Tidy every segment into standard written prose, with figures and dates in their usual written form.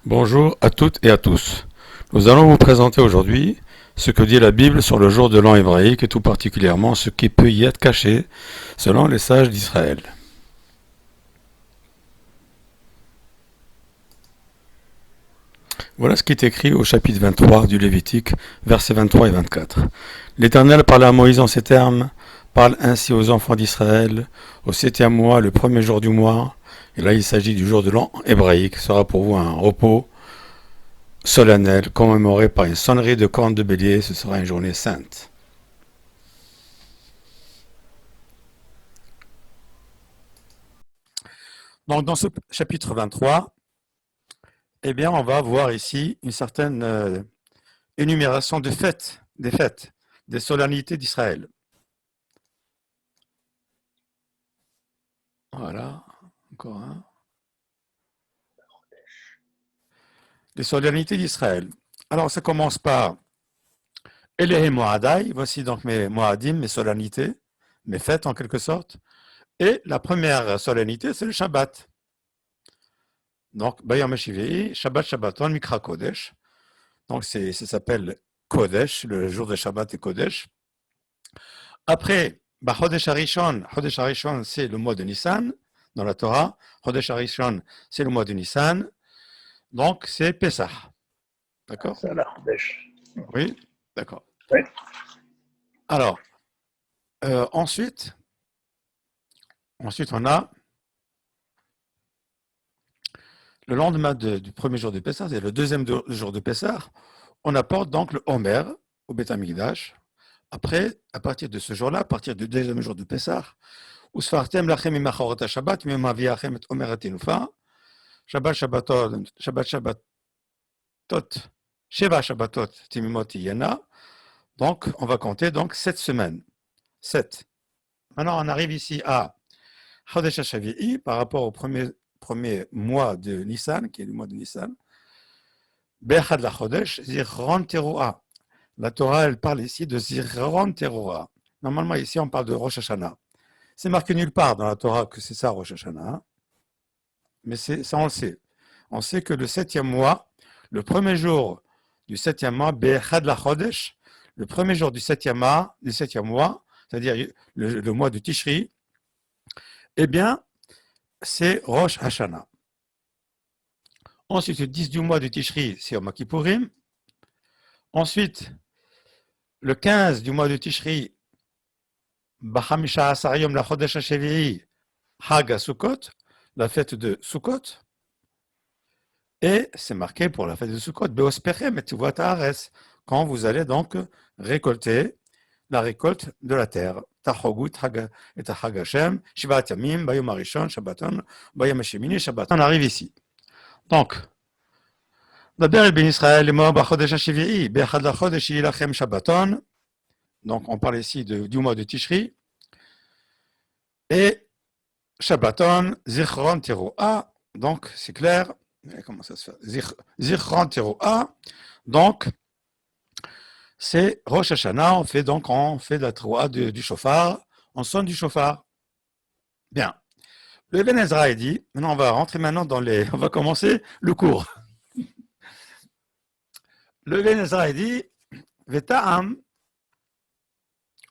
Bonjour à toutes et à tous. Nous allons vous présenter aujourd'hui ce que dit la Bible sur le jour de l'an hébraïque et tout particulièrement ce qui peut y être caché selon les sages d'Israël. Voilà ce qui est écrit au chapitre 23 du Lévitique, versets 23 et 24. L'Éternel parla à Moïse en ces termes, parle ainsi aux enfants d'Israël, au 7e mois, le premier jour du mois, et là il s'agit du jour de l'an hébraïque, sera pour vous un repos solennel, commémoré par une sonnerie de cornes de bélier, ce sera une journée sainte. Donc dans ce chapitre 23, eh bien on va voir ici une certaine énumération des fêtes, des solennités d'Israël. Voilà, encore un. Les solennités d'Israël. Alors ça commence par Elehe Moadai, voici donc mes Moadim, mes solennités, mes fêtes en quelque sorte. Et la première solennité, c'est le Shabbat. Donc, Bayam Shivei, Shabbat Shabbaton, Mikra Kodesh. Donc, ça s'appelle Kodesh, le jour de Shabbat est Kodesh. Après, Chodesh Harishon, c'est le mois de Nissan, dans la Torah. Chodesh Harishon, c'est le mois de Nissan. Donc, c'est Pessah. D'accord? Ça, la Chodesh. Oui, d'accord. Oui. Alors, ensuite, on a le lendemain du premier jour de Pessah, c'est le deuxième jour de Pessah, on apporte donc le Homer au Beth Amikdash. Après, à partir de ce jour-là, à partir du deuxième jour de Pessah, Usfartem lachem imachorot Shabbat, mimaviachem et Omer atinufa, Shabbat Shabbatot, Sheva Shabbatot, Timimot Yena. Donc, on va compter donc 7 semaines. 7. Maintenant, on arrive ici à Chodesh HaShavi'i par rapport au premier mois de Nissan, qui est le mois de Nissan. Be'echad la Chodesh, Zichron Teruah. La Torah, elle parle ici de Zichron Teruah. Normalement, ici, on parle de Rosh Hashanah. C'est marqué nulle part dans la Torah que c'est ça Rosh Hashanah. Hein, mais ça, on le sait. On sait que le 7e mois, le premier jour du 7e mois, Be'echad la Chodesh, le premier jour du 7e mois, c'est-à-dire le mois de Tishri, eh bien, c'est Rosh Hashanah. Ensuite, le 10 du mois de Tishri, c'est Yom Kippourim. Ensuite, le 15 du mois de Tishri, Bachamisha Asar la Chodesh HaShevi'i, Hag Sukkot, la fête de Sukkot. Et c'est marqué pour la fête de Sukkot, Beospechem et Tuvat Haaretz, quand vous allez donc récolter la récolte de la terre. Tachogut et Hag Hashem, Shivat Yamim, Bayom Arishon, Shabbaton, Bayom Hashemini, Shabbaton. On arrive ici. Donc, Daber ben Israël, Mo Bachodesh HaShevi'i, Be'echad lachodesh Yilachem Shabbaton. Donc, on parle ici du mois de Tishri. Et Shabbaton, Zichron Teruah. Donc, c'est clair. Comment ça se fait? Zichron Teruah. Donc, c'est Rosh Hashanah. On fait de la Teruah du shofar. On sonne du shofar. Bien. Le Even Ezra dit, maintenant on va rentrer on va commencer le cours. Le Even Ezra dit, Veta'am,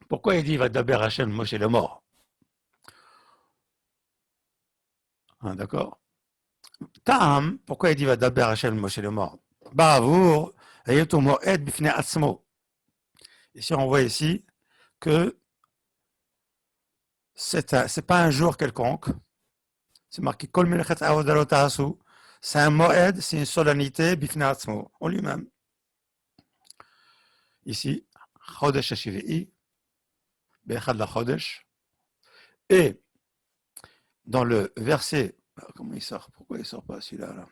pourquoi il dit Vadaber Hashem Moshe le mort? Hein, d'accord? Ta'am, pourquoi il dit Vadaber Hashem Moshe le mort? Ba'avour, Ayoto Moed Bifne Atzmo. Ici, on voit ici que c'est pas un jour quelconque. C'est marqué Kol Melchet Avodalot Ta'asu. C'est un Moed, c'est une solennité Bifne Atzmo, en lui-même. Ici, Chodesh HaShivi'i, Be'echad la Chodesh. Et dans le verset, comment il sort? Pourquoi il sort pas celui-là là?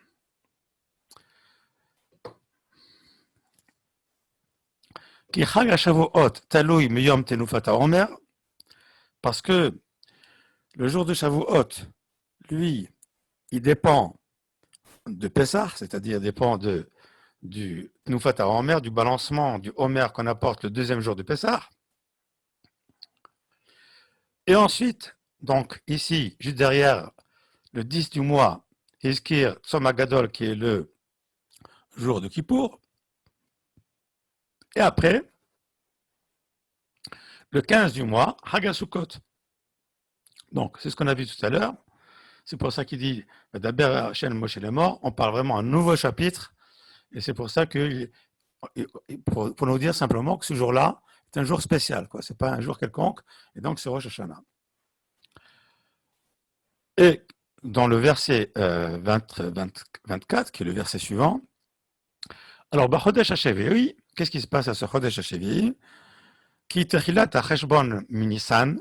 Ki Chag HaShavuot Talui Miyom Tenufat HaOmer, parce que le jour de Shavuot, lui, il dépend de Pessah, c'est-à-dire dépend du Tenufat HaOmer, du balancement du Homer qu'on apporte le deuxième jour de Pessah. Et ensuite, donc ici, juste derrière, le 10 du mois, Hizkir Tzom HaGadol, qui est le jour de Kippour. Et après, le 15 du mois, Hagasukot. Donc, c'est ce qu'on a vu tout à l'heure. C'est pour ça qu'il dit Daber Hashem Moshe les morts. On parle vraiment un nouveau chapitre. Et c'est pour ça que, pour nous dire simplement que ce jour-là est un jour spécial. Ce n'est pas un jour quelconque. Et donc, c'est Rosh Hashanah. Et dans le verset 24, qui est le verset suivant, alors, Chodesh HaShevi'i, qu'est-ce qui se passe à ce Chodesh HaShevi'i? Ki techilat hacheshbon minisan,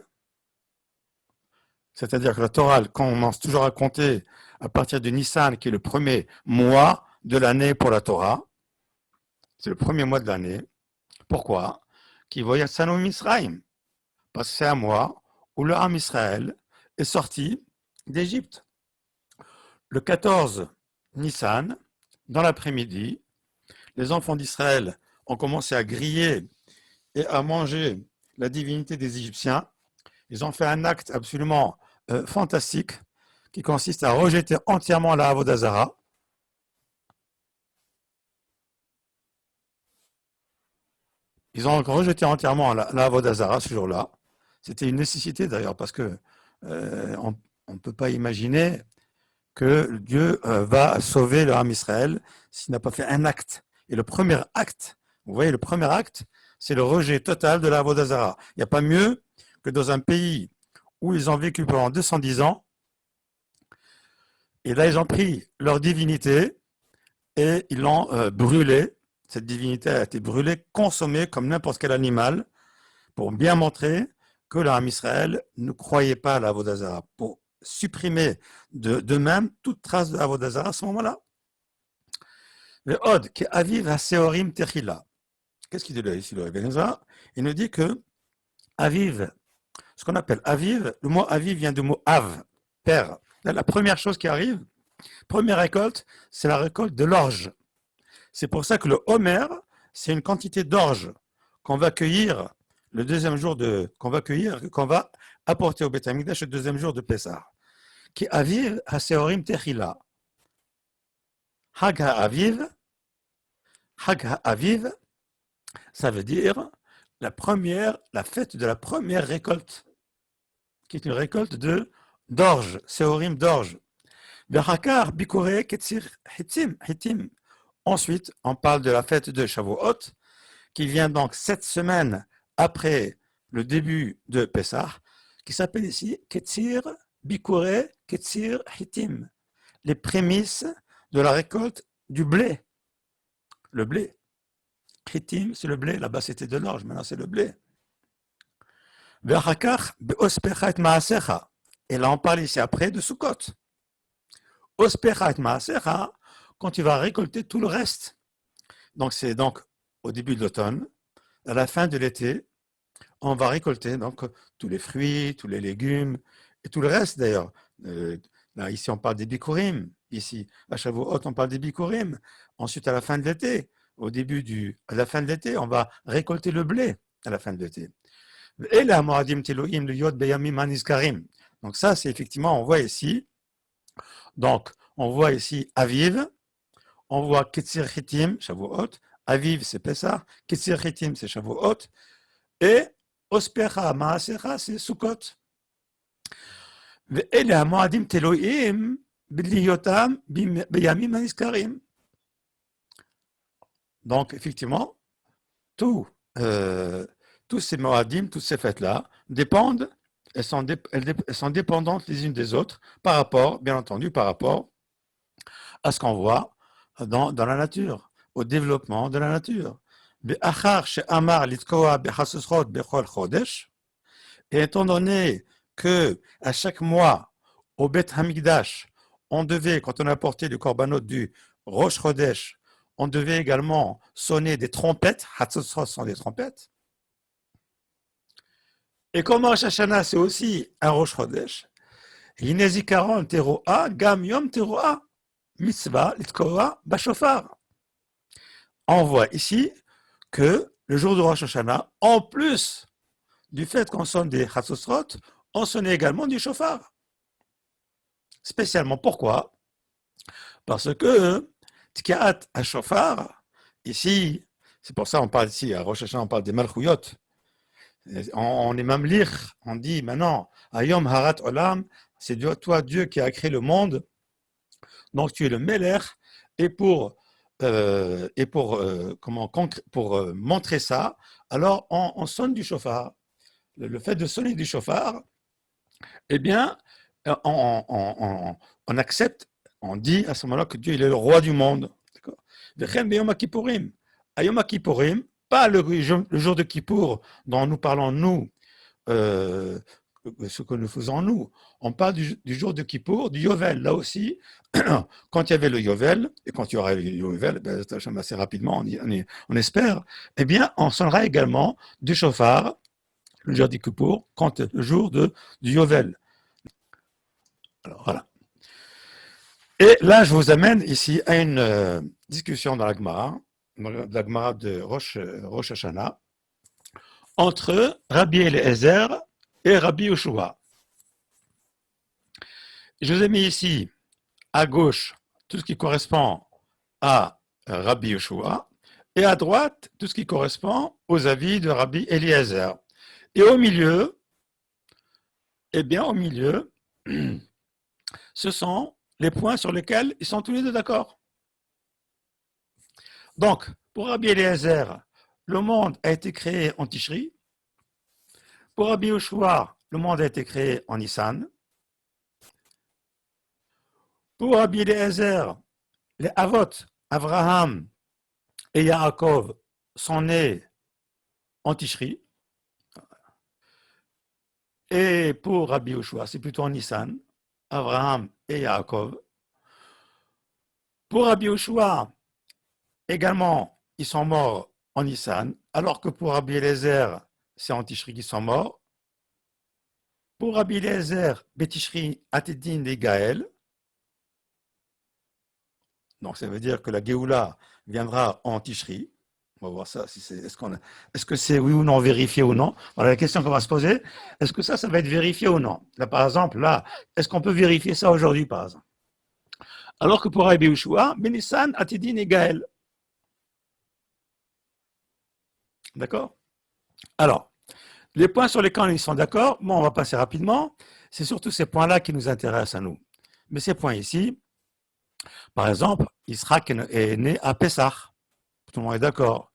c'est-à-dire que la Torah commence toujours à compter à partir de Nissan, qui est le premier mois de l'année pour la Torah. C'est le premier mois de l'année. Pourquoi? Qui voyait Sanou Misraïm. Parce que c'est un mois où le Ham Israël est sorti d'Égypte. Le 14 Nissan, dans l'après-midi, les enfants d'Israël ont commencé à griller et à manger la divinité des Égyptiens. Ils ont fait un acte absolument fantastique qui consiste à rejeter entièrement la Avodazara. Ils ont rejeté entièrement la Avodazara ce jour-là. C'était une nécessité d'ailleurs parce que on ne peut pas imaginer que Dieu va sauver le Ham Israël s'il n'a pas fait un acte. Et le premier acte, vous voyez, le premier acte, c'est le rejet total de la Avodazara. Il n'y a pas mieux que dans un pays où ils ont vécu pendant 210 ans, et là ils ont pris leur divinité et ils l'ont brûlée. Cette divinité a été brûlée, consommée comme n'importe quel animal, pour bien montrer que le Ham Israël ne croyait pas à la Avodazara, pour supprimer d'eux-mêmes toute trace de Avodazara à ce moment-là. Le Od, qui aviv ha-seorim techila. Qu'est-ce qu'il dit là ici, le Rebbe? Il nous dit que aviv, ce qu'on appelle aviv, le mot aviv vient du mot av, père. Là, la première chose qui arrive, première récolte, c'est la récolte de l'orge. C'est pour ça que le homer, c'est une quantité d'orge qu'on va cueillir le deuxième jour qu'on va apporter au Beth Amikdash le deuxième jour de Pessah. Qui aviv ha-seorim techila. Hag ha-aviv, ça veut dire la fête de la première récolte, qui est une récolte d'orge, seorim d'orge. V'hakar bikore ketzir hitim. Ensuite, on parle de la fête de Shavuot, qui vient donc 7 semaines après le début de Pessah, qui s'appelle ici Ketzir Bikure Ketzir Hitim, les prémices de la récolte du blé. Le blé. Hitim, c'est le blé, là-bas c'était de l'orge, maintenant c'est le blé. Et là on parle ici après de Sukkot. Ospechat Maasecha, quand tu vas récolter tout le reste. Donc c'est donc au début de l'automne, à la fin de l'été, on va récolter donc tous les fruits, tous les légumes et tout le reste d'ailleurs. Là, ici on parle des bikurim, ici à Shavuot on parle des bikurim. Ensuite à la fin de l'été, à la fin de l'été, on va récolter le blé à la fin de l'été. Et là, donc ça c'est effectivement, on voit ici. Donc on voit ici Aviv, on voit Ketzir Chitim, Shavuot. Aviv c'est Pessah, Ketzir Chitim c'est Shavuot. Et Ospecha Maasecha c'est Sukkot. ואלה המועדים תלויים בהיותם בימים הנזכרים. Donc, effectivement, tous ces moadim, toutes ces fêtes-là, dépendent, elles sont dépendantes les unes des autres, par rapport, bien entendu, par rapport à ce qu'on voit dans la nature, au développement de la nature. Et étant donné que à chaque mois, au Beth Hamikdash, on devait, quand on apportait le korbanot du Rosh Chodesh, on devait également sonner des trompettes. Hatzotzot sont des trompettes. Et comme Rosh Hashanah, c'est aussi un Rosh Chodesh, Hine Zikaron Teroa, Gam Yom Teroa, Mitzvah Litkoa Bashofar. On voit ici que le jour de Rosh Hashanah, en plus du fait qu'on sonne des Hatzotzot, on sonnait également du shofar. Spécialement, pourquoi? Parce que Tkiat HaShofar, ici, c'est pour ça qu'on parle ici, à Rosh Hashanah, on parle des Malchuyot. On est mamlich, on dit maintenant, Ayom Harat Olam, c'est toi Dieu qui a créé le monde, donc tu es le Meler, et pour montrer ça, alors on sonne du chauffard. Le fait de sonner du chauffard, eh bien, on accepte, on dit à ce moment-là que Dieu il est le roi du monde. Vechem beyom Kippourim. À Yom Kippourim, pas le jour de Kippour dont nous parlons nous, ce que nous faisons nous. On parle du jour de Kippour, du Yovel. Là aussi, quand il y avait le Yovel, et quand il y aura le Yovel, ben, assez rapidement, on espère, eh bien, on sonnera également du chauffard, le jour du Kippour, quand le jour du Yovel. Alors, voilà. Et là, je vous amène ici à une discussion dans la Gemara de Rosh Hashanah, entre Rabbi Eliezer et Rabbi Yoshua. Je vous ai mis ici, à gauche, tout ce qui correspond à Rabbi Yoshua, et à droite, tout ce qui correspond aux avis de Rabbi Eliezer. Et au milieu, eh bien, au milieu, ce sont les points sur lesquels ils sont tous les deux d'accord. Donc, pour Rabbi Eliezer, le monde a été créé en Tishri. Pour Rabbi Yoshua, le monde a été créé en Nissan. Pour Rabbi Eliezer, les Avot, Abraham et Yaakov, sont nés en Tishri. Et pour Rabbi Yoshua, c'est plutôt en Nissan, Abraham et Yaakov. Pour Rabbi Yoshua, également, ils sont morts en Nissan, alors que pour Rabbi Eliezer, c'est en Tishri qu'ils sont morts. Pour Rabbi Eliezer, Betishri, Atidin et Gaël. Donc ça veut dire que la Géoula viendra en Tishri. On va voir ça, si est-ce que c'est oui ou non vérifié ou non. Voilà la question qu'on va se poser. Est-ce que ça va être vérifié ou non? Là, par exemple, est-ce qu'on peut vérifier ça aujourd'hui, par exemple? Alors que pour Rabbi Yoshua, Benissan, Atidin et Gaël. D'accord? Alors, les points sur lesquels ils sont d'accord, bon, on va passer rapidement. C'est surtout ces points-là qui nous intéressent à nous. Mais ces points ici, par exemple, Israël est né à Pessah. Tout le monde est d'accord.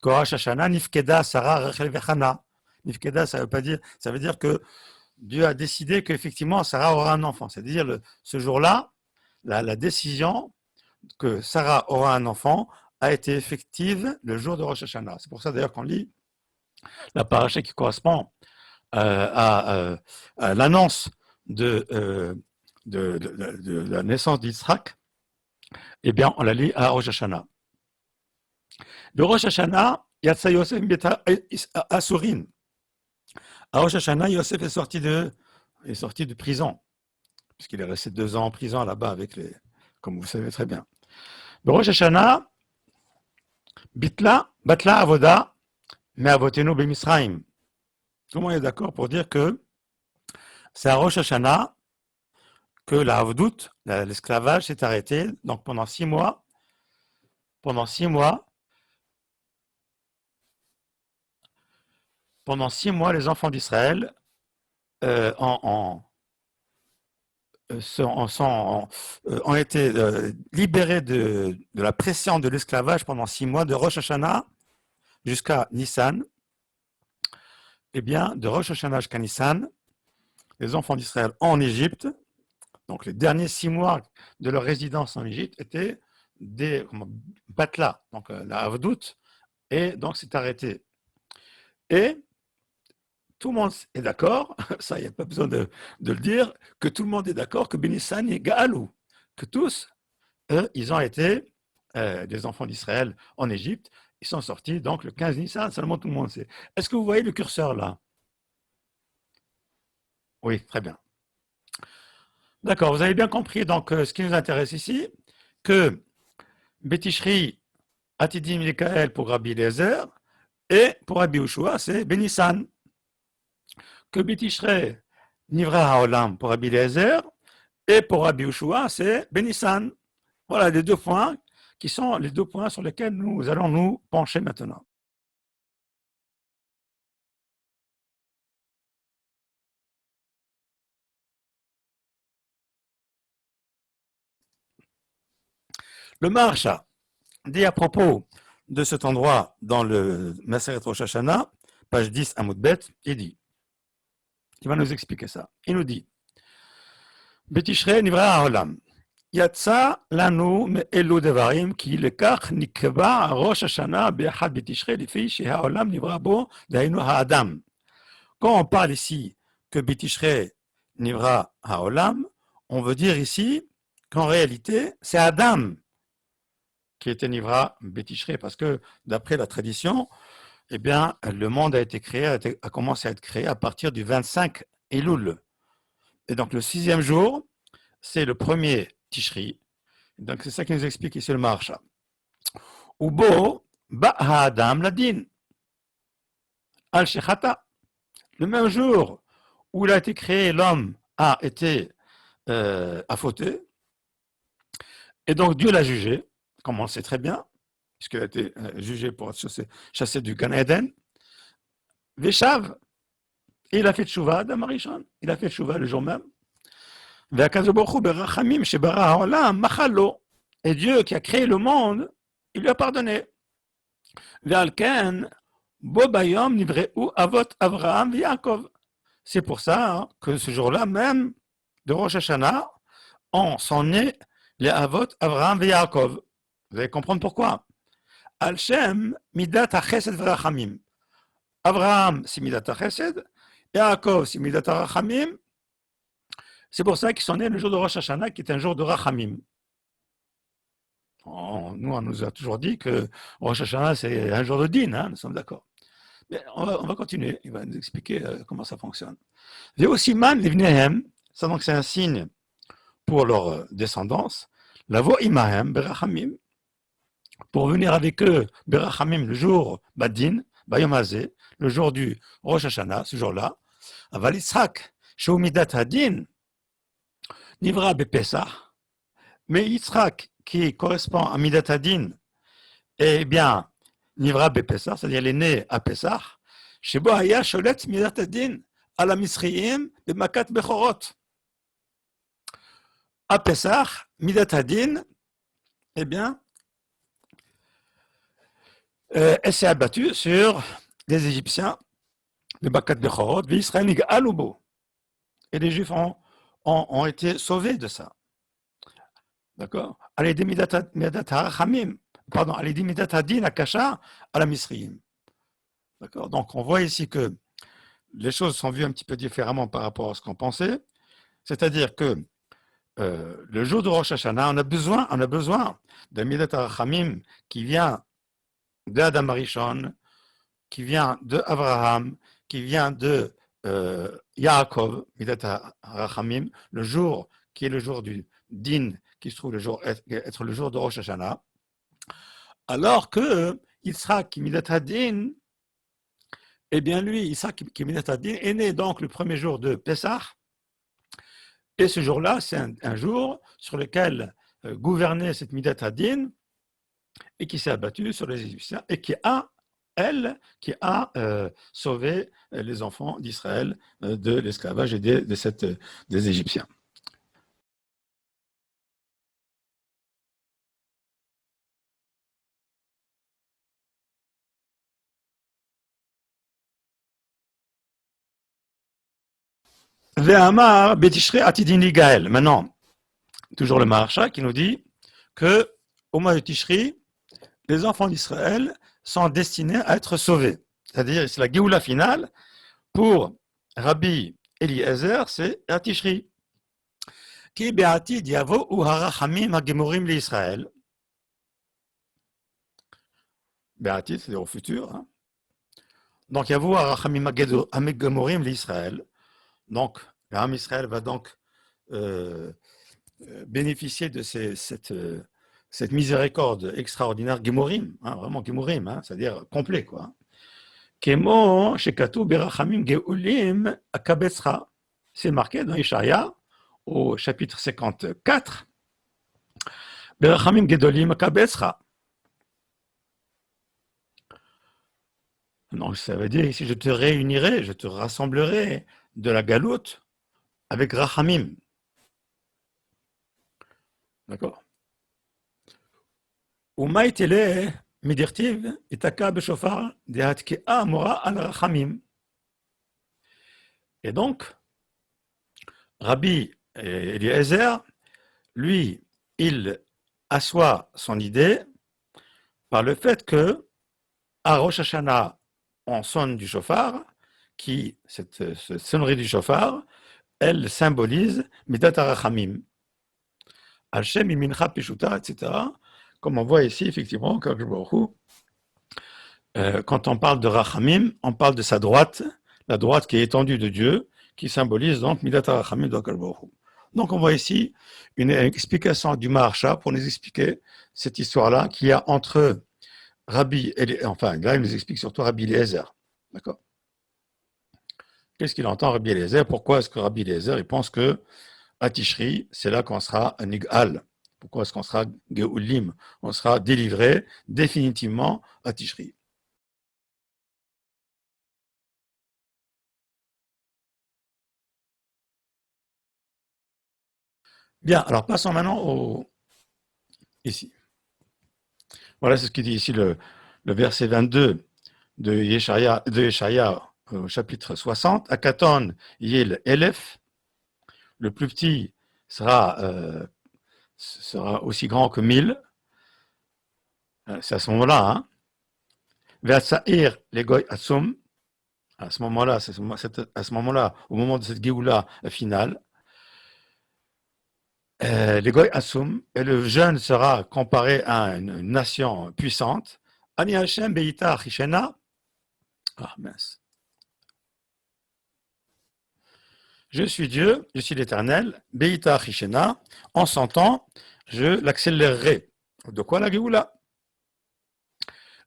Korash Hashanah, Nifkeda, Sarah, Rachel Vechana. Nifkeda, ça veut dire que Dieu a décidé qu'effectivement Sarah aura un enfant. C'est-à-dire ce jour-là, la décision que Sarah aura un enfant a été effective le jour de Rosh Hashanah. C'est pour ça d'ailleurs qu'on lit la paracha qui correspond à l'annonce de la naissance d'Israël. Eh bien, on la lit à Rosh Hashanah. Le Rosh Hashanah, Yatsa Yosef Asurin. À Rosh Hashanah, Yosef est sorti de prison, puisqu'il est resté 2 ans en prison là-bas comme vous savez très bien. Le Rosh Hashanah, Batla Avoda, mais Avotenu Bemisraim. Tout le monde est d'accord pour dire que c'est à Rosh Hashanah que la Avdout, l'esclavage, s'est arrêté. Donc pendant 6 mois, les enfants d'Israël ont été libérés de la pression de l'esclavage pendant 6 mois, de Rosh Hashanah jusqu'à Nissan. Eh bien, de Rosh Hashanah jusqu'à Nissan, les enfants d'Israël en Égypte, donc les derniers 6 mois de leur résidence en Égypte, étaient des batla, donc la Avdout, et donc c'est arrêté. Et tout le monde est d'accord, ça il n'y a pas besoin de le dire, que tout le monde est d'accord que Benissan et Gaalou, que tous, ils ont été des enfants d'Israël en Égypte, ils sont sortis donc le 15 Nissan, seulement tout le monde sait. Est-ce que vous voyez le curseur là? Oui, très bien. D'accord, vous avez bien compris donc ce qui nous intéresse ici, que Betishri, Atidim Mikael pour Rabbi Eliezer, et pour Rabbi Yoshua, c'est Benissan. Que Betishri, Nivra Haolam pour Rabbi Eliezer, et pour Rabbi Yoshua, c'est Benissan. Voilà les 2 points qui sont les deux points sur lesquels nous allons nous pencher maintenant. Le Maharsha dit à propos de cet endroit dans le Maseret Rosh Hashanah, page 10, Amud Bet, il va nous expliquer ça. Il nous dit, Betishrei nivra ha'olam, yatsa lanu me'elu devarim, ki lekach nikva Rosh Hashanah be'achad Betishrei, lefi sheha'olam nivra bo, dainu ha'adam. Quand on parle ici que Betishrei nivra ha'olam, on veut dire ici qu'en réalité, c'est Adam qui était Nivra Betishrei, parce que d'après la tradition, eh bien, le monde a été créé, a commencé à être créé à partir du 25 Elul. Et donc le 6e jour, c'est le premier Tishri. Donc c'est ça qui nous explique ici le Maharsha. Ubo ba Adam ladin al shechata. Le même jour où il a été créé, l'homme a été a fauté, et donc Dieu l'a jugé, comme on le sait très bien, puisqu'il a été jugé pour être chassé du Gan Eden. Veshav, et il a fait tchouva, Adam Arishon, il a fait tchouva le jour même. Et Dieu qui a créé le monde, il lui a pardonné. C'est pour ça que ce jour-là même, de Rosh Hashanah, on s'en est les Avot Avraham et Yaakov. Vous allez comprendre pourquoi. Al-Shem, Midat HaChesed V'Rachamim. Avraham, c'est Midat HaChesed, Yaakov, c'est Midat HaRachamim. C'est pour ça qu'ils sont nés le jour de Rosh Hashanah, qui est un jour de Rachamim. Nous, on nous a toujours dit que Rosh Hashanah, c'est un jour de Din, hein, nous sommes d'accord. Mais on va continuer, il va nous expliquer comment ça fonctionne. Ve'osiman livnehem, ça donc c'est un signe pour leur descendance. Lavo imahem berachamim, pour venir avec eux, berachamim, le jour Badin, Bayom Hazeh, le jour du Rosh Hashanah, ce jour-là. Aval Yitzhak, Sheu Midat Hadin, Nivra Bepesach, mais Yitzhak, qui correspond à Midat Hadin, eh bien, Nivra Bepesach, c'est-à-dire il est né à Pesach, Shebo Haya Sholet Midat Hadin, Ala Misriim, Bemakat Bechorot. À Pesach, Midat Hadin, eh bien, elle s'est abattue sur les Égyptiens, les Bakat Bechorot, Israël Nig'alubo. Et les Juifs ont été sauvés de ça. D'accord. Allez, Midat HaRachamim, pardon, allez, Midat Hadin Akasha à la Misriim. D'accord. Donc, on voit ici que les choses sont vues un petit peu différemment par rapport à ce qu'on pensait. C'est-à-dire que le jour de Rosh Hashanah, on a besoin d'un Midat HaRachamim qui vient d'Adam Arishon, qui vient de Abraham, qui vient de Yaakov, Midat HaRachamim, le jour qui est le jour du Din, qui se trouve être le jour de Rosh Hashanah, alors que Yitzhak, Midat Hadin, eh bien lui, Yitzhak, Midat Hadin, est né donc le premier jour de Pessah, et ce jour-là, c'est un jour sur lequel gouvernait cette Midat Hadin, et qui s'est abattu sur les Égyptiens, et qui a sauvé les enfants d'Israël de l'esclavage et des Égyptiens. Ve'amar betishre atidin ligael. Maintenant, toujours le Maharsha qui nous dit que au mois de Tishri, les enfants d'Israël sont destinés à être sauvés. C'est-à-dire, c'est la Géoula finale pour Rabbi Eliezer, c'est à Tishri. Qui be'atid yavo u harachamim hagemorim l'Israël. Be'atid, c'est-à-dire au futur. Hein. Donc, yavo harachamim hagemorim l'Israël. Donc, l'âme Israël va donc bénéficier de cette miséricorde extraordinaire, Gemorim, hein, vraiment Gemorim, hein, c'est-à-dire complet, quoi. Kemo, Shekatu, Berachamim, Geulim, Akabetzra. C'est marqué dans Ishaïa, au chapitre 54. ברחמים גדולים אקבצך. Donc ça veut dire ici, je te réunirai, je te rassemblerai de la galoute avec Rachamim. D'accord. ומה יתלה מדכתיב יתקע בשופר דהתקעה מורה על רחמים. Et donc, Rabbi Eliezer, lui, il assoit son idée par le fait que à Rosh Hashanah, on sonne du shofar, cette sonnerie du shofar, elle symbolise Midat HaRachamim. Hashem Mincha Pishuta, etc. Comme on voit ici, effectivement, quand on parle de Rachamim, on parle de sa droite, la droite qui est étendue de Dieu, qui symbolise donc Midat HaRachamim d'Akadosh Baruch Hu. Donc on voit ici une explication du Maharsha pour nous expliquer cette histoire-là qu'il y a entre Rabbi, enfin là il nous explique surtout Rabbi Eliezer. D'accord. Qu'est-ce qu'il entend Rabbi Eliezer? Pourquoi est-ce que Rabbi Eliezer il pense que à Tishri, c'est là qu'on sera un Nig'al? Pourquoi est-ce qu'on sera Geulim? On sera délivré définitivement à Tishri. Bien, alors passons maintenant ici. Voilà, c'est ce qui dit ici le verset 22 de Yeshaïa, au chapitre 60. Akaton Yel Elef, le plus petit sera aussi grand que 1000. C'est à ce moment-là. Hein. Ve'atza'ir legoy atzum. À ce moment-là, au moment de cette Géoula finale, legoy atzum, et le jeune sera comparé à une nation puissante. Ani Hashem beita chishena. Ah mince. Je suis Dieu, je suis l'Éternel, Beita Chishena, en 100 ans, je l'accélérerai. De quoi la Géoula?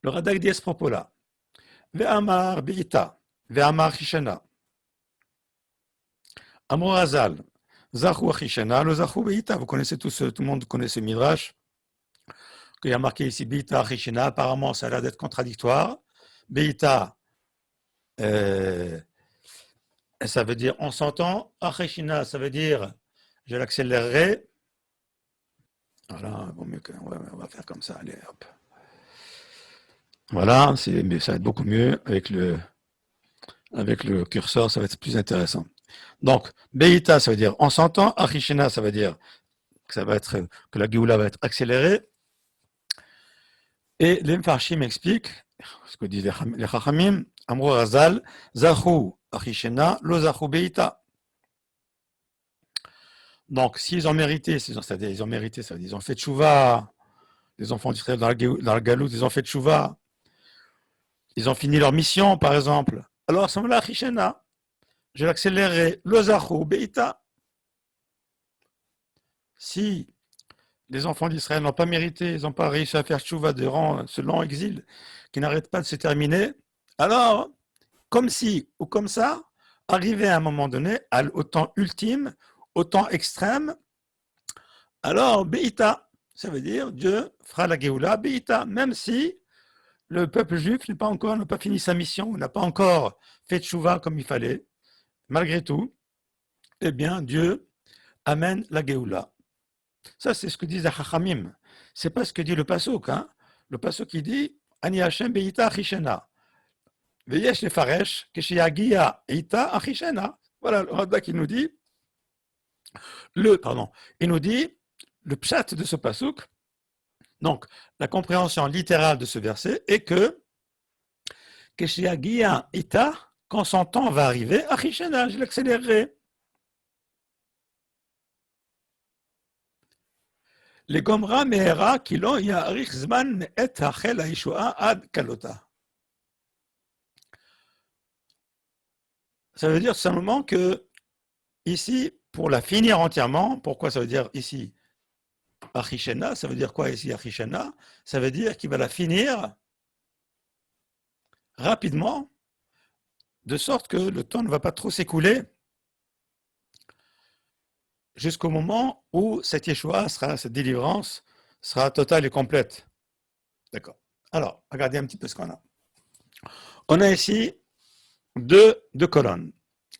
Le Radak dit à ce propos-là, Ve'amar Beita, Ve'amar Chishena, Amor Azal, Zahu Chishena, le Zahu Beita. Vous connaissez tout le monde connaît ce Midrash, qu'il y a marqué ici Beita Chishena, apparemment ça a l'air d'être contradictoire. Beita, ça veut dire on s'entend. Achishina, ça veut dire je l'accélérerai. Voilà, bon, on va faire comme ça, allez, hop. Voilà, mais ça va être beaucoup mieux avec le curseur, ça va être plus intéressant. Donc, Beita, ça veut dire on s'entend. Achishina, ça veut dire que la Géoula va être accélérée. Et les Mfarshim expliquent ce que disent les Chachamim, Amro Razal, Zahu Achishina, Lo Zahu Beita. Donc, s'ils ont mérité, c'est-à-dire ils ont mérité, ça veut dire ils ont fait tchouva, les enfants d'Israël dans la galoute, ils ont fait tchouva, ils ont fini leur mission, par exemple. Alors, à ce moment-là, Chishena, je l'accélérerai, Lozahu Beita. Si les enfants d'Israël n'ont pas mérité, ils n'ont pas réussi à faire tchouva durant ce long exil qui n'arrête pas de se terminer, alors, comme si ou comme ça, arrivé à un moment donné, au temps ultime, au temps extrême, alors Beita, ça veut dire Dieu fera la Géoula, Beita, même si le peuple juif n'a pas fini sa mission, n'a pas encore fait tchouva comme il fallait, malgré tout, eh bien Dieu amène la Géoula. Ça, c'est ce que disent les Chachamim. C'est pas ce que dit le Pasuk. Hein. Le Pasuk qui dit Ani Hashem beita achishena. Veyesh lefaresh keshiyagia ita achishena. Voilà le Radak qui nous dit il nous dit le pshat de ce pasuk. Donc, la compréhension littérale de ce verset est que Keshiagia ita, quand son temps va arriver, achishena, je l'accélérerai. Les gomra mehera kilo ya'arich zman et hachel ha'yeshua ad kalota. Ça veut dire simplement que ici, pour la finir entièrement, pourquoi ça veut dire ici Achishena, ça veut dire quoi ici Achishena? Ça veut dire qu'il va la finir rapidement, de sorte que le temps ne va pas trop s'écouler jusqu'au moment où cette Yeshua sera, cette délivrance sera totale et complète. D'accord. Alors, regardez un petit peu ce qu'on a. On a ici deux colonnes.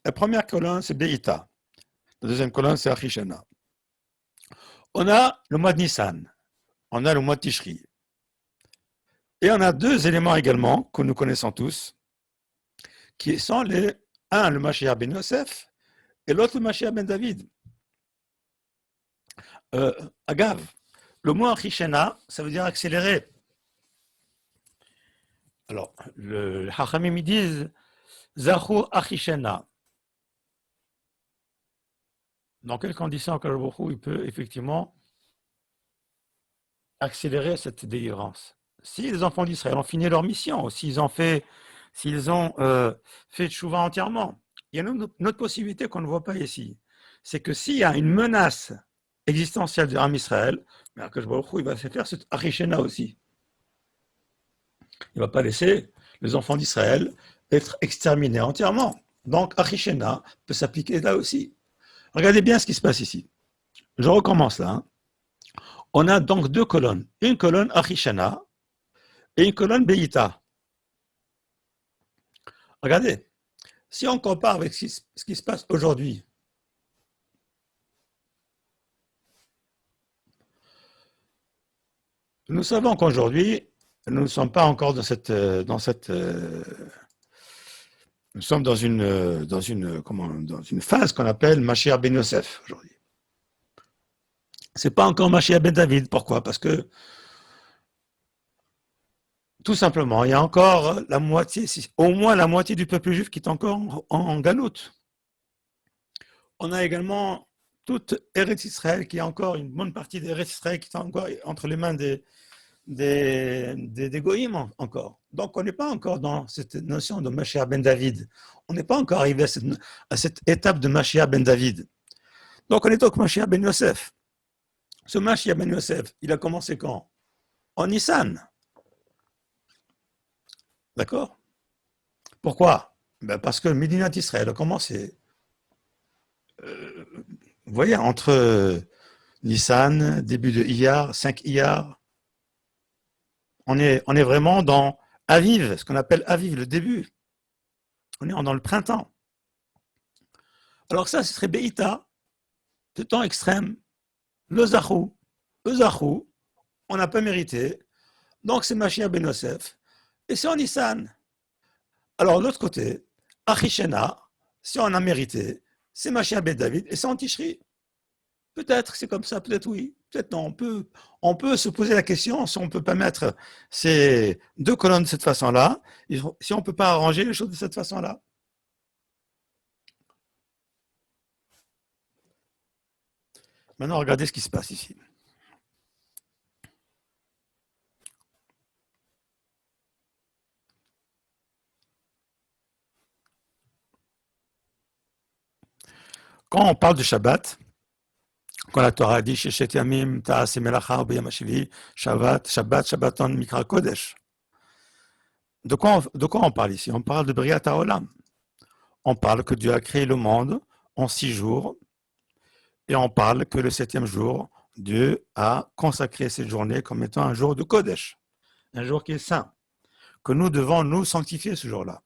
La première colonne, c'est Beïta. La deuxième colonne, c'est Achishana. On a le mois de Nissan. On a le mois de Tishri. Et on a deux éléments également que nous connaissons tous, qui sont le Mashiach ben Yosef et l'autre, le Mashiach ben David. Agav, le mot Achishana, ça veut dire accélérer. Alors, les Hachamim disent Zachu Achishana. Dans quelles conditions il peut effectivement accélérer cette délivrance? Si les enfants d'Israël ont fini leur mission, s'ils ont fait tchouva entièrement, il y a une autre possibilité qu'on ne voit pas ici. C'est que s'il y a une menace existentielle de Am Israël, Akadosh Baruch Hu, il va se faire cette Achishena aussi. Il ne va pas laisser les enfants d'Israël être exterminés entièrement. Donc Achishena peut s'appliquer là aussi. Regardez bien ce qui se passe ici. Je recommence là. On a donc deux colonnes. Une colonne Achishana et une colonne Beïta. Regardez. Si on compare avec ce qui se passe aujourd'hui, nous savons qu'aujourd'hui, nous ne sommes pas encore nous sommes dans une phase qu'on appelle Mashiach ben Yosef aujourd'hui. C'est pas encore Mashiach ben David. Pourquoi? Parce que tout simplement, il y a encore la moitié, au moins la moitié du peuple juif qui est encore en galoute. On a également toute Eretz Israël, qui est encore une bonne partie d'Eretz Israël qui est encore entre les mains des goïms encore. Donc, on n'est pas encore dans cette notion de Mashiach ben David. On n'est pas encore arrivé à cette étape de Mashiach ben David. Donc, on est au Mashiach ben Yosef. Ce Mashiach ben Yosef, il a commencé quand? En Nissan. D'accord? Pourquoi? Parce que le Médinat d'Israël a commencé, vous voyez, entre Nissan, début de Iyar, 5 Iyar. On est vraiment dans Aviv, ce qu'on appelle Aviv, le début. On est dans le printemps. Alors ça, ce serait Beïta, ce temps extrême, le Zachou. Le Zachou, on n'a pas mérité. Donc c'est Mashiach ben Yosef. Et c'est en Nissan. Alors de l'autre côté, Achishena, si on a mérité, c'est Mashiach ben David et c'est en Tishri. Peut-être c'est comme ça, peut-être oui, peut-être non. On peut se poser la question si on ne peut pas mettre ces deux colonnes de cette façon-là, si on ne peut pas arranger les choses de cette façon-là. Maintenant, regardez ce qui se passe ici. Quand on parle de Shabbat, quand la Torah dit Sheshet Yamim Ta'aseh Melacha B'Yam HaShivi, Shabbat, Shabbaton Mikra Kodesh. De quoi on parle ici? On parle de Briat HaOlam. On parle que Dieu a créé le monde en 6 jours, et on parle que le 7e jour, Dieu a consacré cette journée comme étant un jour de Kodesh, un jour qui est saint, que nous devons nous sanctifier ce jour-là.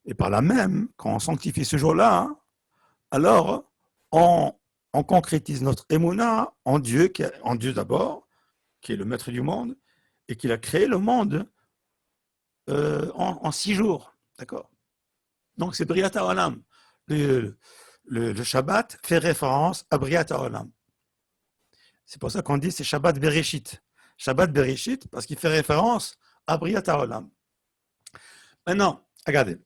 Et par là même, quand on sanctifie ce jour-là, alors on concrétise notre émouna en Dieu d'abord, qui est le maître du monde, et qu'il a créé le monde en 6 jours. D'accord? Donc c'est Briat HaOlam. Le Shabbat fait référence à Briat HaOlam. C'est pour ça qu'on dit c'est Shabbat Bereshit. Shabbat Bereshit parce qu'il fait référence à Briat HaOlam. Maintenant, regardez.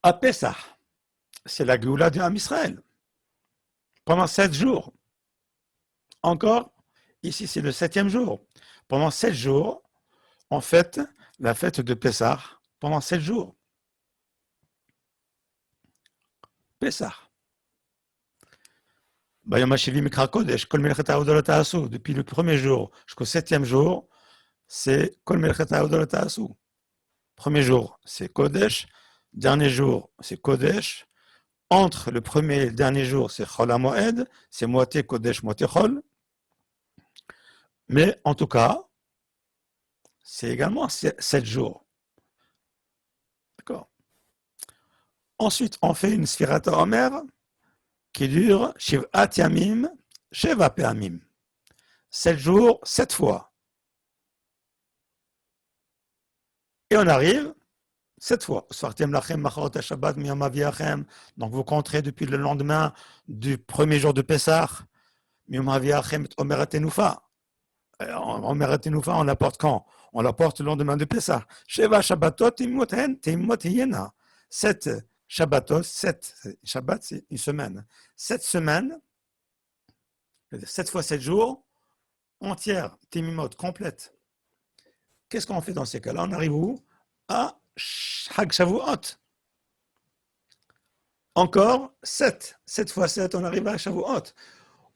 À Pessah, c'est la Géoula de Am Israël. Pendant 7 jours. Encore, ici c'est le 7e jour. Pendant 7 jours, on fête la fête de Pessah pendant 7 jours. Pessah. Depuis le premier jour jusqu'au 7e jour, c'est Kol Melchet Avodot Ta'asu. Premier jour, c'est Kodesh. Dernier jour, c'est Kodesh. Entre le premier et le dernier jour, c'est Chol HaMoed. C'est moitié Kodesh, moitié Chol. Mais en tout cas, c'est également 7 jours. D'accord. Ensuite, on fait une Sfirata Omer qui dure Shiv'at Yamim, Sheva Pe'amim. 7 jours, 7 fois. Et on arrive 7 fois. Donc vous compterez depuis le lendemain du premier jour de Pessah. Omer Tenoufa, on l'apporte quand? On l'apporte le lendemain de Pessah. Sheva Shabbatot Timot Yena. 7 Shabbatot, 7 Shabbat, c'est une semaine. 7 semaines, 7 fois 7 jours, entière, Timimot, complète. Qu'est-ce qu'on fait dans ces cas-là? On arrive où? À Hag Shavuot. Encore 7. 7 fois 7, on arrive à Shavuot.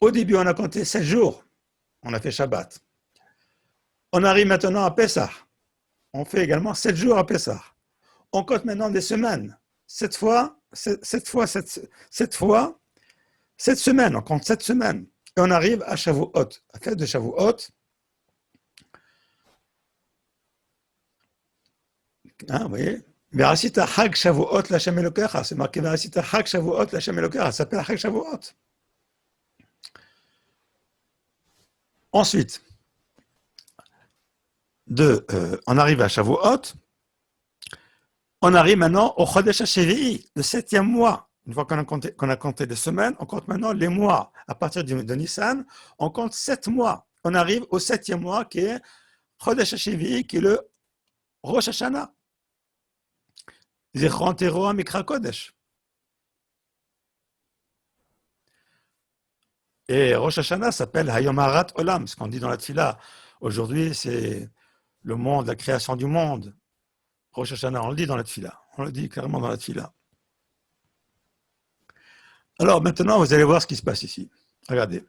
Au début, on a compté 7 jours. On a fait Shabbat. On arrive maintenant à Pessah. On fait également 7 jours à Pessah. On compte maintenant des semaines. 7 fois, 7 fois, 7 fois, 7 semaines. On compte 7 semaines. Et on arrive à Shavuot. À fête de Shavuot. Hein, vous voyez? Verasita Hag Shavuot Lashem Elokecha. C'est marqué Verasita Hag Shavuot Lashem Elokecha. Ça s'appelle Hag Shavuot. Ensuite, on arrive à Shavuot. On arrive maintenant au Chodesh HaShevi'i, le 7e mois. Une fois qu'on a compté les semaines, on compte maintenant les mois. À partir de Nissan, on compte 7 mois. On arrive au 7e mois qui est Chodesh HaShevi'i, qui est le Rosh Hashanah. Zichron Teroa Mikra Kodesh. Et Rosh Hashanah s'appelle Hayom Harat Olam, ce qu'on dit dans la Tfila. Aujourd'hui, c'est le monde, la création du monde. Rosh Hashanah, on le dit dans la Tfila. On le dit carrément dans la Tfila. Alors maintenant, vous allez voir ce qui se passe ici. Regardez.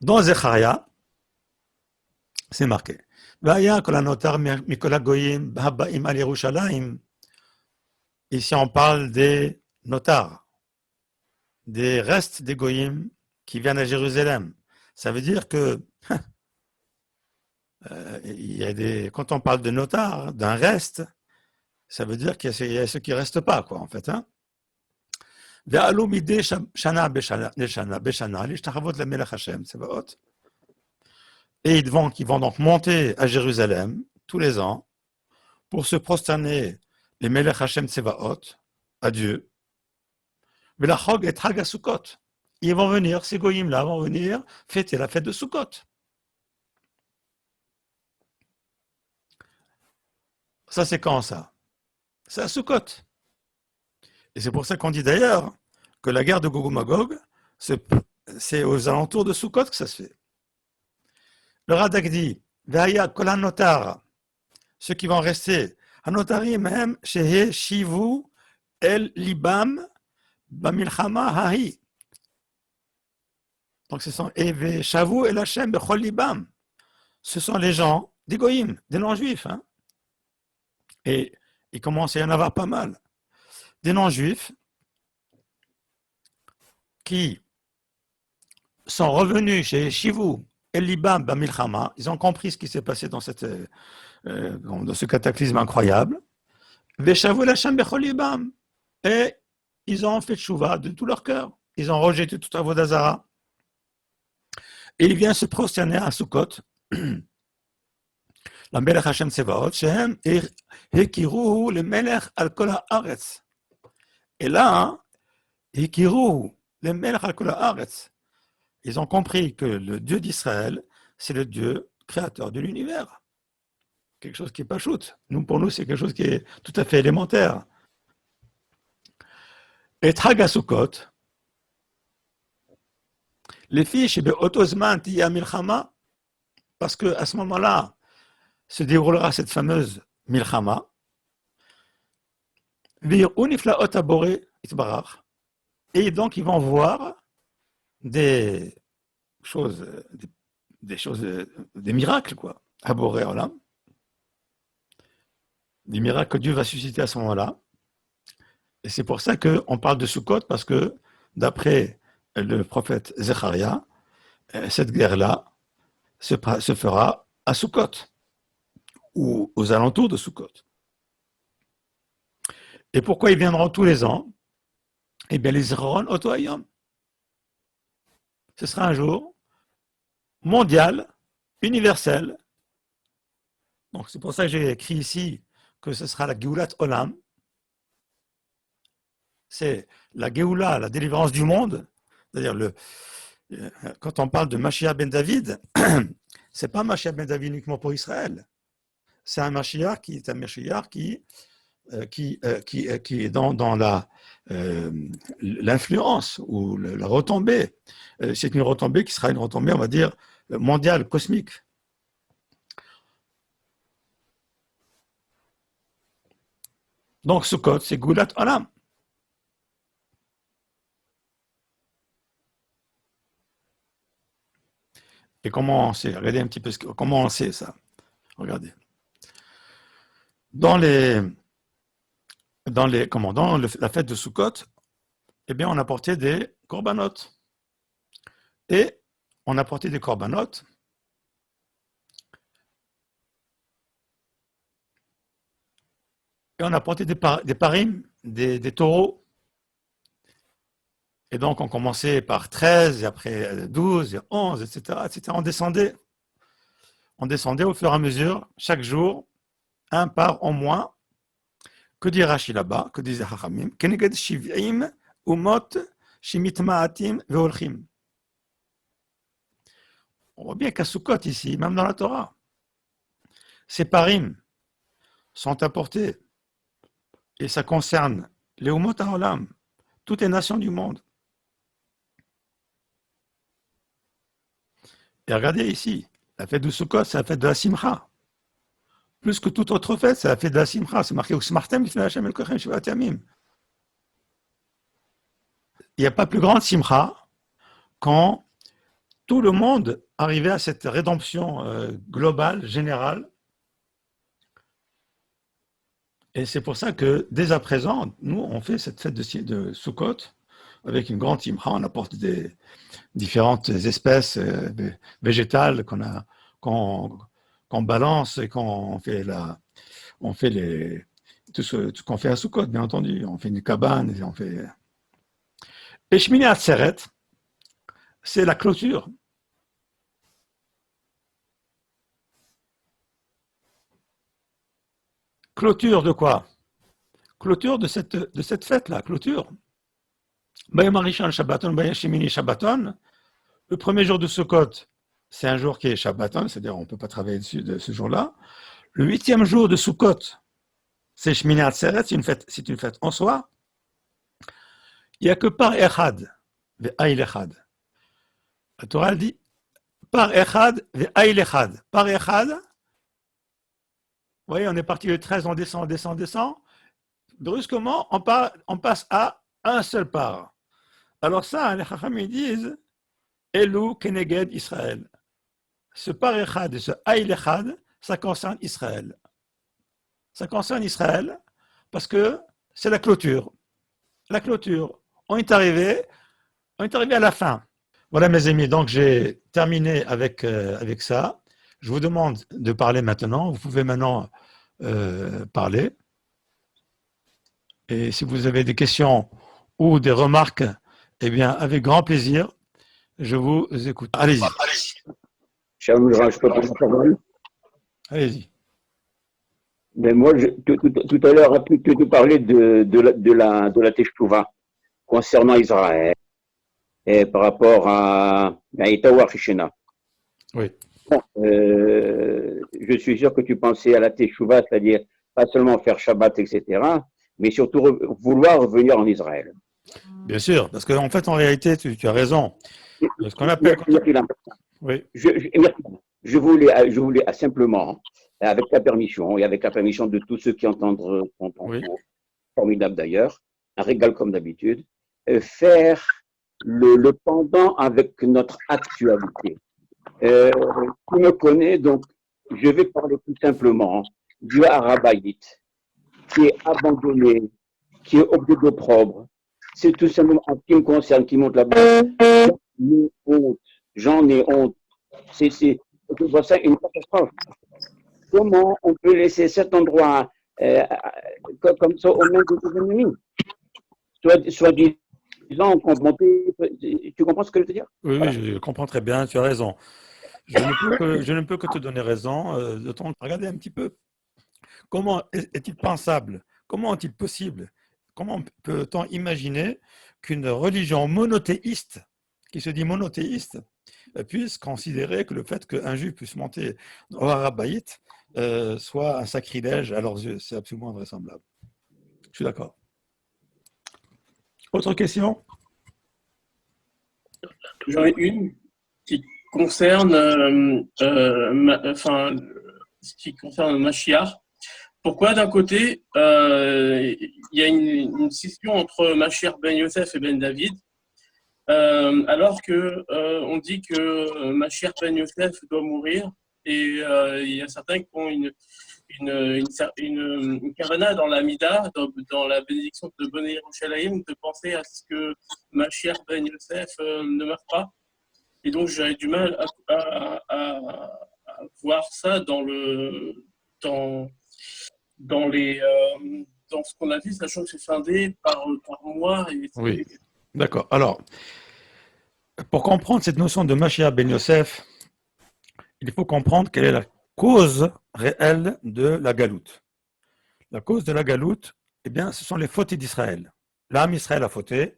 Dans Zecharia, c'est marqué. Ici, on parle des notars, des restes des goyim qui viennent à Jérusalem. Ça veut dire que quand on parle de notar, d'un reste, ça veut dire qu'il y a ceux qui ne restent pas, quoi, en fait. Hein. Et ils vont donc monter à Jérusalem tous les ans pour se prosterner les Melech Hashem Tsevaot à Dieu. Velachog et Hag Sukkot. Ils vont venir, ces goyim-là vont venir fêter la fête de Sukkot. Ça, c'est quand ça? C'est à Sukkot. Et c'est pour ça qu'on dit d'ailleurs que la guerre de Gog et Magog, c'est aux alentours de Sukkot que ça se fait. Le Radak dit, Ve'aya kol hanotar, ceux qui vont rester, hanotarim hem shehe shivu el libam bamilchama hahi. Donc ce sont Eve shavu el Hashem bechol libam. Ce sont les gens des goyim, des non-juifs. Hein. Et il commence à y en avoir pas mal. Des non-juifs qui sont revenus chez Shivu El Libam Bamilchama, ils ont compris ce qui s'est passé dans ce cataclysme incroyable. Veshavu Hashem bechol libam. Et ils ont fait tchouva de tout leur cœur. Ils ont rejeté toute Avodazara. Et il vient se prosterner à Sukkot. La Melech Hashem Tsevaot, Shehem Hekiruhu le Melech al Kol Haaretz. Et là, Hekiruhu le Melech al Kol Haaretz. Ils ont compris que le Dieu d'Israël, c'est le Dieu créateur de l'univers. Quelque chose qui n'est pas shoot. Pour nous, c'est quelque chose qui est tout à fait élémentaire. Et Hagasukot, les filles chez Otozman Tiya Milchama, parce qu'à ce moment-là, se déroulera cette fameuse Milchama. Et donc, ils vont voir des miracles, quoi, à Boré Olam. Des miracles que Dieu va susciter à ce moment-là. Et c'est pour ça qu'on parle de Sukkot, parce que, d'après le prophète Zecharia, cette guerre-là se fera à Sukkot ou aux alentours de Sukkot. Et pourquoi ils viendront tous les ans? Eh bien, les Zerron Otoayom. Ce sera un jour mondial, universel. Donc, c'est pour ça que j'ai écrit ici que ce sera la Geulat Olam. C'est la Géoula, la délivrance du monde. C'est-à-dire, quand on parle de Mashiach ben David, c'est pas Mashiach ben David uniquement pour Israël. C'est un Mashiach qui est un Mashiach qui est dans l'influence ou la retombée. C'est une retombée qui sera une retombée, on va dire, mondiale, cosmique. Donc, Sukkot, c'est Goulat Olam. Et comment on sait? Regardez un petit peu comment on sait ça. Regardez. Dans la fête de Sukkot, eh bien, on apportait des korbanot. Et on apportait des korbanot. Et on apportait des parim, des taureaux. Et donc, on commençait par 13, et après 12, et 11, etc., etc. On descendait au fur et à mesure, chaque jour, un par en moins. Que dit Rashi là-bas? Que disait Hachamim? Keneged shiv'im umot shimitma'atim ve'olchim. On voit bien qu'à Sukkot ici, même dans la Torah, ces parim sont apportés. Et ça concerne les umot ha'olam, toutes les nations du monde. Et regardez ici, la fête de Sukkot, c'est la fête de la Simcha. Plus que toute autre fête, c'est la fête de la Simcha. C'est marqué au Smartem, il n'y a pas plus grande Simcha quand tout le monde arrivait à cette rédemption globale, générale. Et c'est pour ça que, dès à présent, nous, on fait cette fête de Sukkot avec une grande Simcha. On apporte des différentes espèces végétales qu'on balance et qu'on fait tout ce qu'on fait à Sukkot, bien entendu. On fait une cabane, et on fait. Et Shmini Atzeret, c'est la clôture. Clôture de quoi? Clôture de cette fête-là, clôture. Bayom Harishon Shabbaton, Bayom Shemini Shabbaton. Le premier jour de Sukkot, c'est un jour qui est Shabbaton, c'est-à-dire on ne peut pas travailler dessus de ce jour-là. Le 8e jour de Sukkot, c'est Shmini Atzeret, c'est une fête en soi. Il n'y a que par Echad, ve'aïl Echad. La Torah dit par Echad, ve'aïl Echad. Par Echad, vous voyez, on est parti le 13, on descend. Brusquement, on passe à un seul par. Alors ça, les Chachamim disent Elou Keneged Israël. Ce par Echad et ce Aïl Echad, ça concerne Israël. Ça concerne Israël parce que c'est la clôture. La clôture. On est arrivé à la fin. Voilà mes amis, donc j'ai terminé avec ça. Je vous demande de parler maintenant. Vous pouvez maintenant parler. Et si vous avez des questions ou des remarques, eh bien, avec grand plaisir, je vous écoute. Allez-y. Shalom, je peux prendre la parole? Allez-y. Mais moi, tout à l'heure, tu parlais de la Teshuvah concernant Israël et par rapport à Itaouar Shishena. Oui. Bon, je suis sûr que tu pensais à la Teshuvah, c'est-à-dire pas seulement faire Shabbat, etc., mais surtout vouloir revenir en Israël. Bien sûr, parce qu'en fait, en réalité, tu as raison. Ce qu'on appelle. Oui. Je voulais simplement, avec ta permission et avec la permission de tous ceux qui entendent ton Oui. cours, formidable d'ailleurs, un régal comme d'habitude, faire le pendant avec notre actualité. Tu me connais, donc je vais parler tout simplement du Harabayit, qui est abandonné, qui est objet d'opprobre. C'est tout simplement en ce qui me concerne, qui monte la base, une honte. J'en ai honte. Je vois ça une catastrophe. Comment on peut laisser cet endroit comme ça aux mains de nos ennemis? Soit disant qu'on montait, tu comprends ce que je veux dire? Oui, Voilà. je comprends très bien, tu as raison. Je ne peux que te donner raison. Regardez un petit peu. Comment est-il pensable? Comment est-il possible? Comment peut-on imaginer qu'une religion monothéiste, qui se dit monothéiste, puisse considérer que le fait qu'un juif puisse monter au Harabait soit un sacrilège à leurs yeux? C'est absolument invraisemblable. Je suis d'accord. Autre question? J'en ai une qui concerne, ce qui concerne Mashiach. Pourquoi d'un côté, il y a une scission entre Mashiach ben Yosef et ben David, alors que on dit que Mashiach ben Yosef doit mourir, et il y a certains qui ont une kavana dans la Mida, dans la bénédiction de Bonne Yerushalayim, de penser à ce que Mashiach ben Yosef ne meure pas. Et donc j'avais du mal à voir ça dans ce qu'on a vu, sachant que c'est scindé par mois. Oui, d'accord. Alors, pour comprendre cette notion de Mashiach ben Yosef, il faut comprendre quelle est la cause réelle de la galoute. La cause de la galoute, eh bien, ce sont les fautes d'Israël. L'âme Israël a fauté,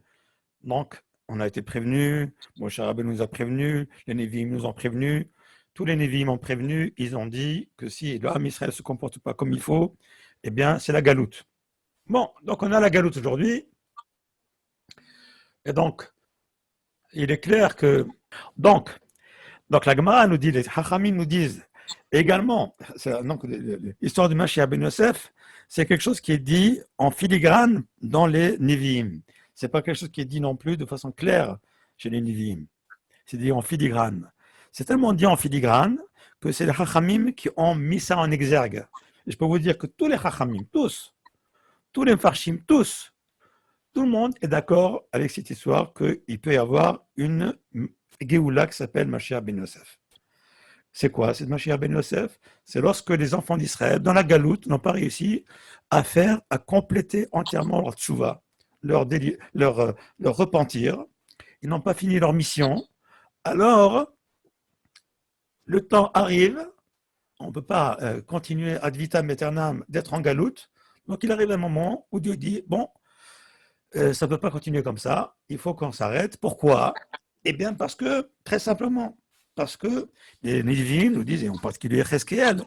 donc on a été prévenu, Moshe Rabbeinu nous a prévenu, les Névi'im nous ont prévenus, tous les Névi'im ont prévenu, ils ont dit que si l'âme Israël ne se comporte pas comme il faut, eh bien, c'est la galoute. Bon, donc on a la galoute aujourd'hui, et donc, il est clair que... Donc la Gemara nous dit, les Hachamim nous disent également, donc l'histoire du Mashiach ben Yosef, c'est quelque chose qui est dit en filigrane dans les Nevi'im. C'est pas quelque chose qui est dit non plus de façon claire chez les Nevi'im. C'est dit en filigrane. C'est tellement dit en filigrane que c'est les Hachamim qui ont mis ça en exergue. Et je peux vous dire que tous les Hachamim, tous les Mfarshim, tout le monde est d'accord avec cette histoire qu'il peut y avoir une Géoula qui s'appelle Mashiach ben Yosef. C'est quoi cette Mashiach ben Yosef? C'est lorsque les enfants d'Israël, dans la galoute, n'ont pas réussi à compléter entièrement leur tchouva, leur repentir. Ils n'ont pas fini leur mission. Alors, le temps arrive, on ne peut pas continuer ad vitam aeternam d'être en galoute. Donc, il arrive un moment où Dieu dit, bon, ça ne peut pas continuer comme ça, il faut qu'on s'arrête. Pourquoi? Eh bien, parce que, très simplement, parce que les Névi'im nous disent, et en particulier Cheskéel,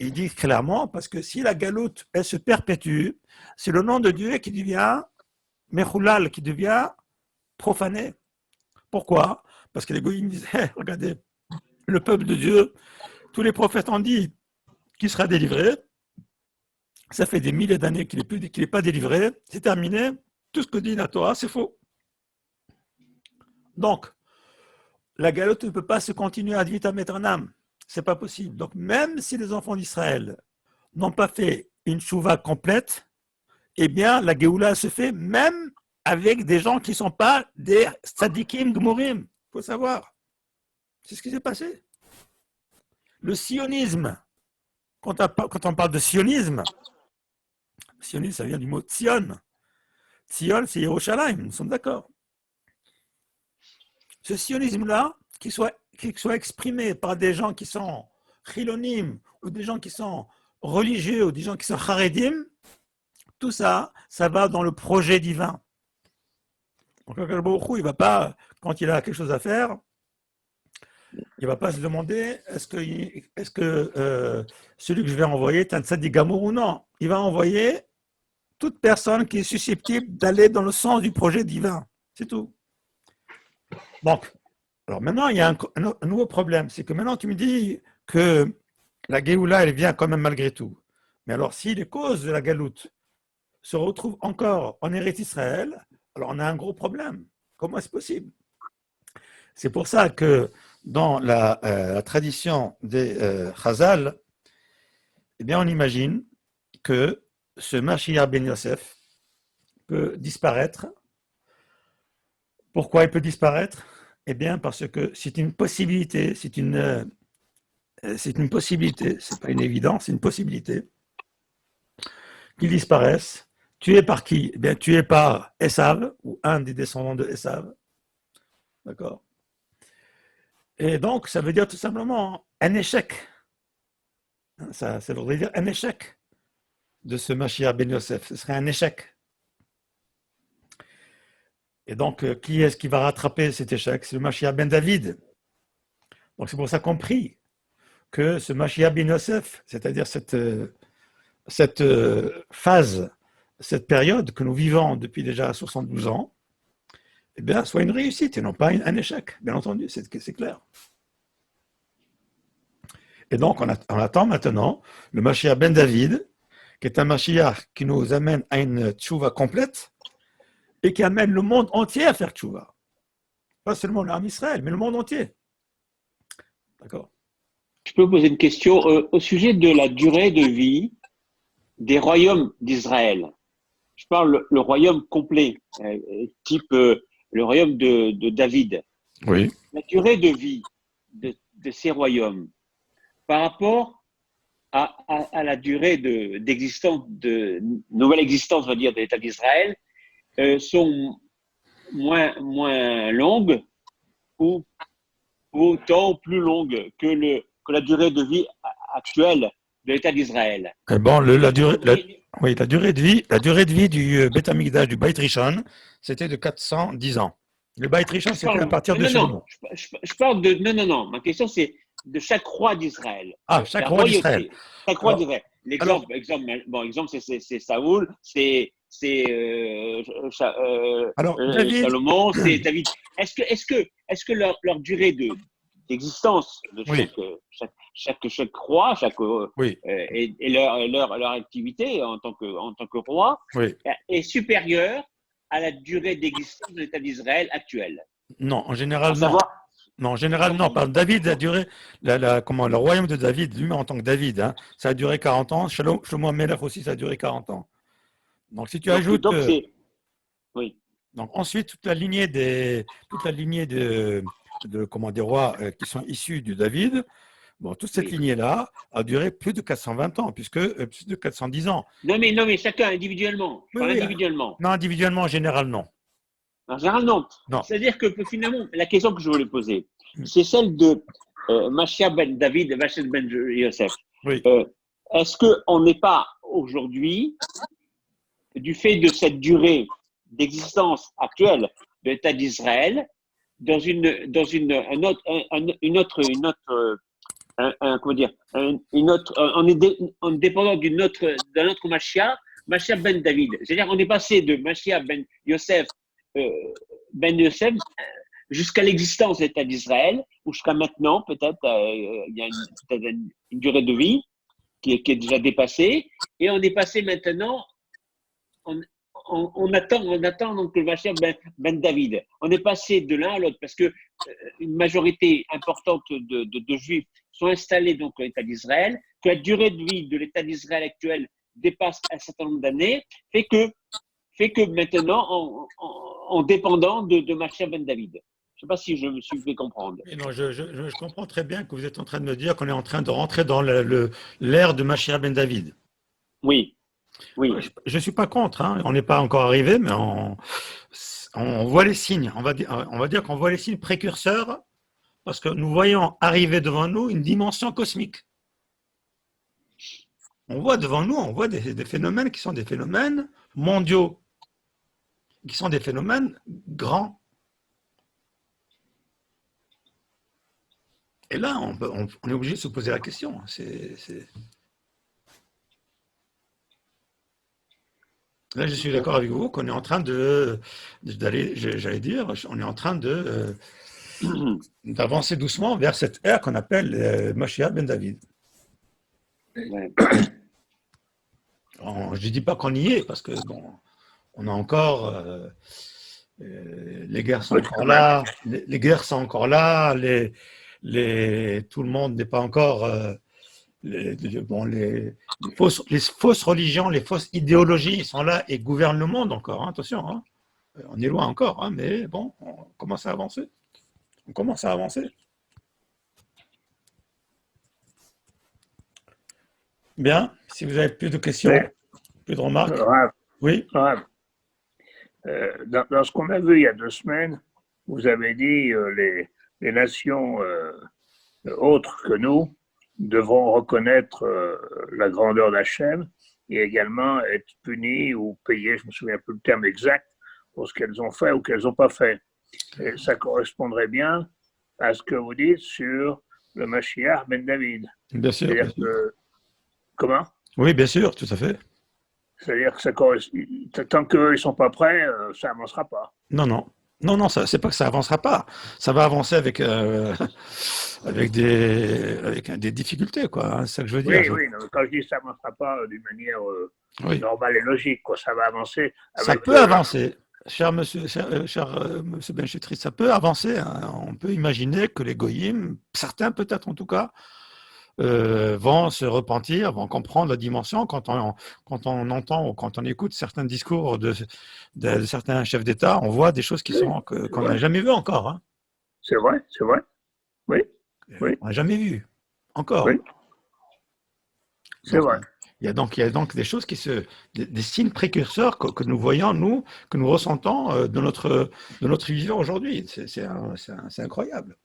il dit clairement, parce que si la galoute, elle se perpétue, c'est le nom de Dieu qui devient Mechoulal, qui devient profané. Pourquoi? Parce que les goïms disaient, regardez, le peuple de Dieu, tous les prophètes ont dit qu'il sera délivré, ça fait des milliers d'années qu'il n'est pas délivré, c'est terminé, tout ce que dit la Torah, c'est faux. Donc, la galoute ne peut pas se continuer ad vitam aeternam. C'est pas possible. Donc, même si les enfants d'Israël n'ont pas fait une chouva complète, eh bien, la Géoula se fait même avec des gens qui ne sont pas des tzadikim gmurim. Il faut savoir. C'est ce qui s'est passé. Le sionisme, quand on parle de sionisme, ça vient du mot Tzion. Tzion, c'est Yerushalayim, nous sommes d'accord. Ce sionisme-là, qui soit exprimé par des gens qui sont chilonim, ou des gens qui sont religieux, ou des gens qui sont charedim, tout ça, ça va dans le projet divin. Donc, il va pas, quand il a quelque chose à faire, il ne va pas se demander est-ce que celui que je vais envoyer est un tzaddik gamour ou non. Il va envoyer toute personne qui est susceptible d'aller dans le sens du projet divin. C'est tout. Donc, alors maintenant, il y a un nouveau problème. C'est que maintenant, tu me dis que la Géoula, elle vient quand même malgré tout. Mais alors, si les causes de la galoute se retrouvent encore en Eretz Israël, alors on a un gros problème. Comment est-ce possible? C'est pour ça que dans la tradition des Chazal, eh bien, on imagine que ce Mashiach ben Yosef peut disparaître. Pourquoi il peut disparaître? Eh bien, parce que c'est une possibilité, c'est possibilité, c'est pas une évidence, c'est une possibilité qu'ils disparaissent. Tués par qui? Eh bien, tués par Esav, ou un des descendants de Esav. D'accord? Et donc, ça veut dire tout simplement un échec. Ça voudrait dire un échec de ce Mashiach ben Yosef. Ce serait un échec. Et donc, qui est-ce qui va rattraper cet échec? C'est le Mashiach ben David. Donc, c'est pour ça qu'on prie que ce Mashiach ben Yosef, c'est-à-dire cette phase, cette période que nous vivons depuis déjà 72 ans, eh bien, soit une réussite et non pas un échec, bien entendu, c'est clair. Et donc, on attend maintenant le Mashiach ben David, qui est un Mashiach qui nous amène à une tchouva complète et qui amène le monde entier à faire tchouva. Pas seulement l'âme Israël, mais le monde entier. D'accord. Je peux poser une question au sujet de la durée de vie des royaumes d'Israël. Je parle le royaume complet, type le royaume de David. Oui. La durée de vie de ces royaumes par rapport à la durée d'existence, de nouvelle existence, on va dire, de l'État d'Israël, sont moins longues ou autant plus longues que la durée de vie actuelle de l'État d'Israël. Eh bon, la durée de vie du Beth Amikdash, du Beit Rishon, c'était de 410 ans. Le Beit Rishon, c'était à partir de Salomon. Je parle de... Non. Ma question, c'est de chaque roi d'Israël. Ah, chaque roi d'Israël. Chaque roi d'Israël. L'exemple, c'est Saoul, c'est Salomon, c'est David. Est-ce que leur durée d'existence de chaque roi, et leur activité en tant que roi est supérieure à la durée d'existence de l'État d'Israël actuel? Non, en général, non. Non, en général, non. Par David a duré, le royaume de David, lui-même en tant que David, hein, ça a duré 40 ans. Shlomo Amelech aussi, ça a duré 40 ans. Donc, si tu ajoutes... oui. Donc, ensuite, toute la lignée des rois qui sont issus de David, bon, toute cette lignée-là a duré plus de 420 ans, plus de 410 ans. Non, mais chacun individuellement. Individuellement. Non, individuellement, en général, non. En général, non. C'est-à-dire que finalement, la question que je voulais poser, c'est celle de Mashiach ben David et Mashiach ben Yosef. Oui. Est-ce qu'on n'est pas aujourd'hui, du fait de cette durée d'existence actuelle de l'État d'Israël, dans en dépendant d'un autre Mashiach ben David. C'est-à-dire on est passé de Mashiach ben Yosef jusqu'à l'existence de l'État d'Israël, ou jusqu'à maintenant, peut-être, il y a une durée de vie qui est déjà dépassée, et on est passé maintenant, on attend donc le Mashiach ben David. On est passé de l'un à l'autre, parce que une majorité importante de Juifs sont installés donc à l'État d'Israël, que la durée de vie de l'État d'Israël actuel dépasse un certain nombre d'années, fait que maintenant, en dépendant de Mashiach ben David. Je ne sais pas si je me suis fait comprendre. Non, je comprends très bien que vous êtes en train de me dire qu'on est en train de rentrer dans l'ère de Mashiach ben David. Oui. Je ne suis pas contre, hein. On n'est pas encore arrivé, mais on voit les signes. On va dire qu'on voit les signes précurseurs parce que nous voyons arriver devant nous une dimension cosmique. On voit devant nous, des phénomènes qui sont des phénomènes mondiaux, qui sont des phénomènes grands. Et là, on est obligé de se poser la question. Là, je suis d'accord avec vous qu'on est en train on est en train d'avancer doucement vers cette ère qu'on appelle Mashiach ben David. Ouais. Je ne dis pas qu'on y est, parce que bon, on a encore les guerres sont encore là, les guerres sont encore là, tout le monde n'est pas encore les fausses religions, les fausses idéologies sont là et gouvernent le monde encore, hein, attention, hein. On est loin encore, hein, mais bon, on commence à avancer. On commence à avancer. Bien, si vous avez plus de questions, Mais, plus de remarques. Rav, Oui, Rav, dans ce qu'on a vu il y a 2 semaines, vous avez dit les nations autres que nous devront reconnaître la grandeur d'Hachem et également être punies ou payées, je ne me souviens plus le terme exact, pour ce qu'elles ont fait ou qu'elles n'ont pas fait. Et ça correspondrait bien à ce que vous dites sur le Mashiach ben David. bien sûr. C'est-à-dire que, comment? Oui, bien sûr, tout à fait. C'est-à-dire que ça correspond, tant qu'eux ne sont pas prêts, ça n'avancera pas. Non, non. Non, non, c'est pas que ça avancera pas. Ça va avancer avec, avec des difficultés, quoi. Hein, c'est ça que je veux dire. Oui, oui, non, quand je dis ça n'avancera pas d'une manière Oui. normale et logique, quoi. Ça va avancer Ça avec peut avancer, cher monsieur Benchetri, ça peut avancer. Hein. On peut imaginer que les goyim, certains peut-être en tout cas, vont se repentir, vont comprendre la dimension quand on entend ou quand on écoute certains discours de certains chefs d'État, on voit des choses qui sont qu'on n'a jamais vues encore. Hein. C'est vrai, c'est vrai. Oui, oui, On n'a jamais vu encore. oui, c'est Donc, vrai. il y a donc des choses des signes précurseurs que nous voyons, nous, que nous ressentons de notre vivant aujourd'hui. C'est incroyable.